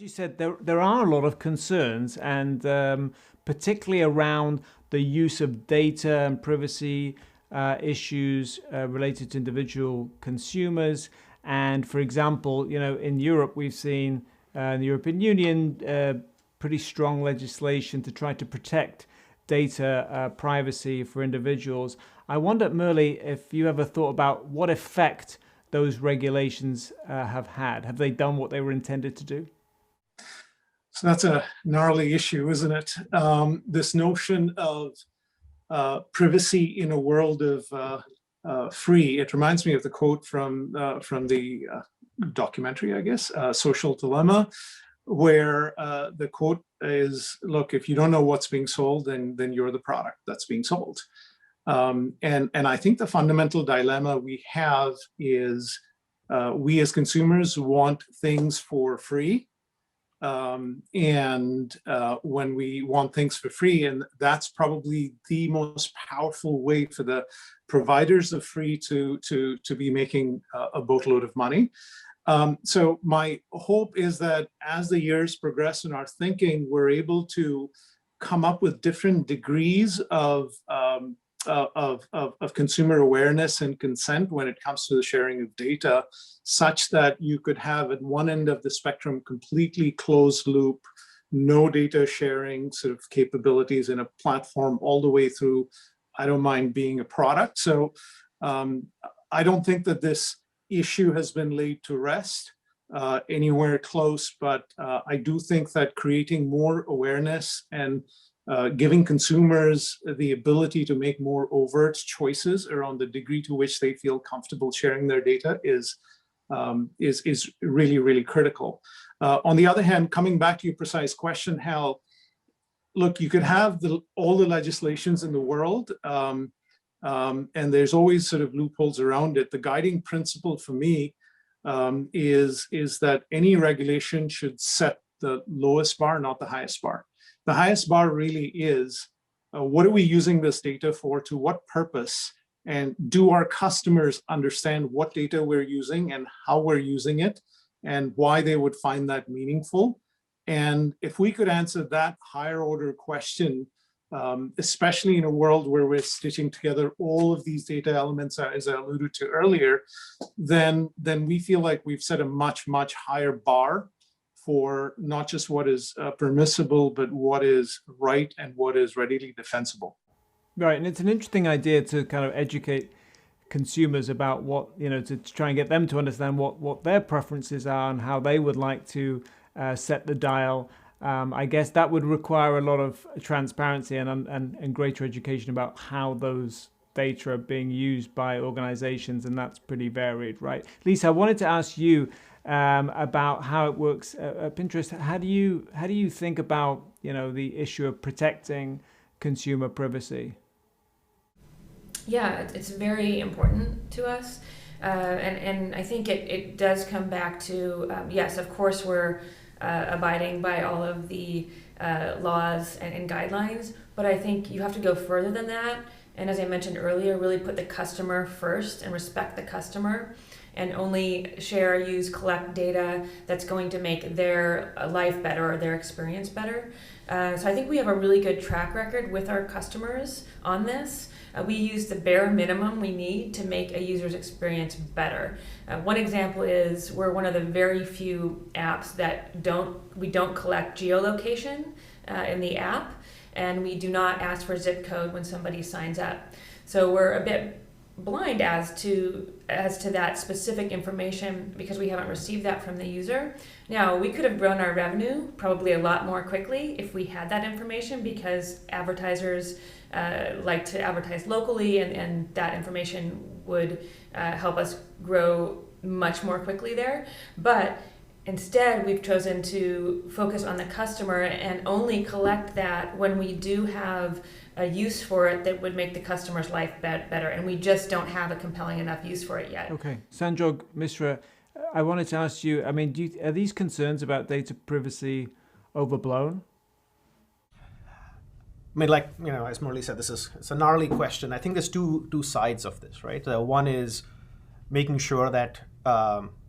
As you said, there are a lot of concerns, and particularly around the use of data and privacy issues related to individual consumers. And for example, in Europe, we've seen in the European Union pretty strong legislation to try to protect data privacy for individuals. I wonder, Murli, if you ever thought about what effect those regulations have had. Have they done what they were intended to do? So that's a gnarly issue, isn't it? This notion of privacy in a world of free. It reminds me of the quote from the documentary, I guess, Social Dilemma, where the quote is, "Look, if you don't know what's being sold, then you're the product that's being sold." And I think the fundamental dilemma we have is we as consumers want things for free. And when we want things for free, and that's probably the most powerful way for the providers of free to be making a boatload of money. So my hope is that as the years progress in our thinking, we're able to come up with different degrees of consumer awareness and consent when it comes to the sharing of data, such that you could have at one end of the spectrum completely closed loop, no data sharing sort of capabilities in a platform all the way through, I don't mind being a product. So I don't think that this issue has been laid to rest anywhere close, but I do think that creating more awareness and giving consumers the ability to make more overt choices around the degree to which they feel comfortable sharing their data is really, really critical. On the other hand, coming back to your precise question, Hal, look, you could have all the legislations in the world, and there's always sort of loopholes around it. The guiding principle for me is that any regulation should set the lowest bar, not the highest bar. The highest bar really is, what are we using this data for, to what purpose, and do our customers understand what data we're using and how we're using it and why they would find that meaningful? And if we could answer that higher order question, especially in a world where we're stitching together all of these data elements, as I alluded to earlier, then we feel like we've set a much, much higher bar for not just what is permissible, but what is right and what is readily defensible. Right, and it's an interesting idea to kind of educate consumers about what, to try and get them to understand what their preferences are and how they would like to set the dial. I guess that would require a lot of transparency and greater education about how those data are being used by organizations, and that's pretty varied, right? Lisa, I wanted to ask you about how it works at Pinterest. How do you think about the issue of protecting consumer privacy? Yeah, it's very important to us, and I think it does come back to yes, of course we're abiding by all of the laws and guidelines, but I think you have to go further than that. And as I mentioned earlier, really put the customer first and respect the customer, and only share, use, collect data that's going to make their life better or their experience better. So I think we have a really good track record with our customers on this. We use the bare minimum we need to make a user's experience better. One example is we're one of the very few apps that we don't collect geolocation in the app, and we do not ask for zip code when somebody signs up. So we're a bit blind as to that specific information because we haven't received that from the user. Now, we could have grown our revenue probably a lot more quickly if we had that information, because advertisers like to advertise locally, and that information would help us grow much more quickly there. But instead, we've chosen to focus on the customer and only collect that when we do have a use for it that would make the customer's life better, and we just don't have a compelling enough use for it yet. Okay, Sanjog Mishra, I wanted to ask you, I mean, are these concerns about data privacy overblown? I mean, like, as Murli said, it's a gnarly question. I think there's two sides of this, right? One is making sure that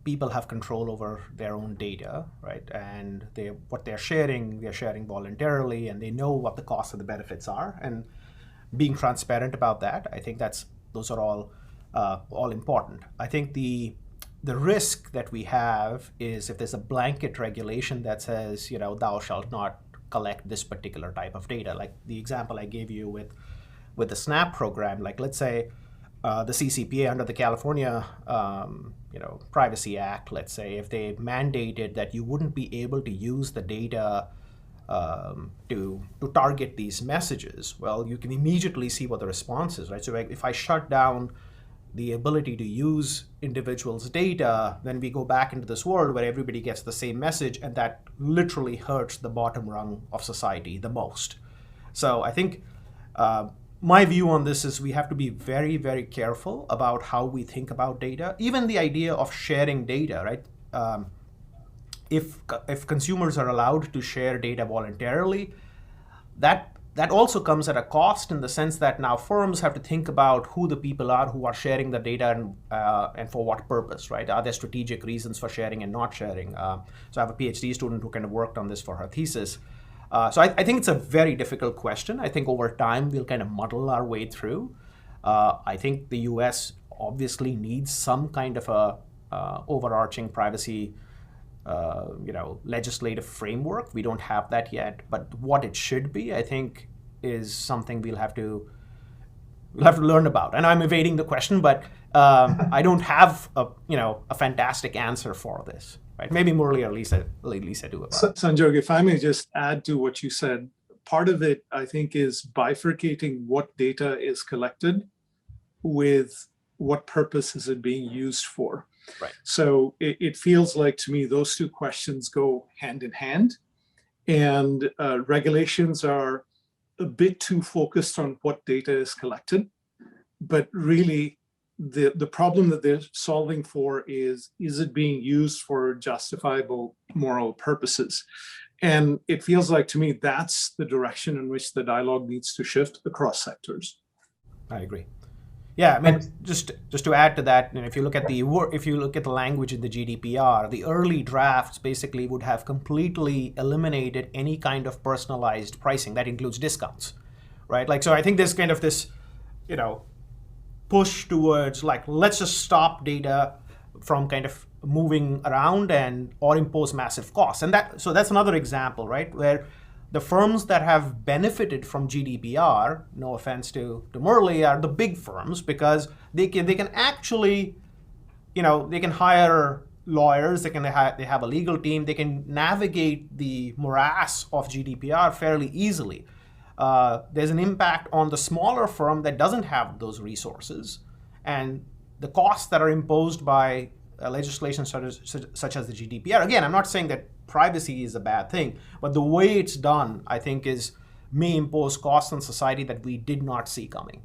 people have control over their own data, right? And what they're sharing voluntarily, and they know what the costs and the benefits are. And being transparent about that, I think those are all important. I think the risk that we have is if there's a blanket regulation that says, thou shalt not collect this particular type of data. Like the example I gave you with the SNAP program, like let's say the CCPA under the California Privacy Act, let's say, if they mandated that you wouldn't be able to use the data to target these messages, well, you can immediately see what the response is, right? So if I shut down the ability to use individuals' data, then we go back into this world where everybody gets the same message, and that literally hurts the bottom rung of society the most. So I think my view on this is we have to be very, very careful about how we think about data. Even the idea of sharing data, right? If consumers are allowed to share data voluntarily, that also comes at a cost, in the sense that now firms have to think about who the people are who are sharing the data and for what purpose, right? Are there strategic reasons for sharing and not sharing? So I have a PhD student who kind of worked on this for her thesis. So I think it's a very difficult question. I think over time we'll kind of muddle our way through. I think the US obviously needs some kind of a overarching privacy legislative framework. We don't have that yet, but what it should be, I think, is something we'll have to learn about. And I'm evading the question, but I don't have a fantastic answer for this. Right? Maybe Murli or Lisa do about it. Sanjog, if I may just add to what you said, part of it, I think, is bifurcating what data is collected with what purpose is it being used for. Right. So it feels like to me those two questions go hand in hand, and regulations are a bit too focused on what data is collected, but really the problem that they're solving for is it being used for justifiable moral purposes? And it feels like to me that's the direction in which the dialogue needs to shift across sectors. I agree. Yeah, I mean, just to add to that, if you look at the language in the GDPR, the early drafts basically would have completely eliminated any kind of personalized pricing. That includes discounts, right? Like, so I think there's kind of this, push towards like, let's just stop data from kind of moving around or impose massive costs. And so that's another example, right, where the firms that have benefited from GDPR, no offense to Murli, are the big firms, because they can actually, they can hire lawyers, they have a legal team, they can navigate the morass of GDPR fairly easily. There's an impact on the smaller firm that doesn't have those resources, and the costs that are imposed by legislation such as the GDPR. Again, I'm not saying that privacy is a bad thing, but the way it's done, I think, may impose costs on society that we did not see coming.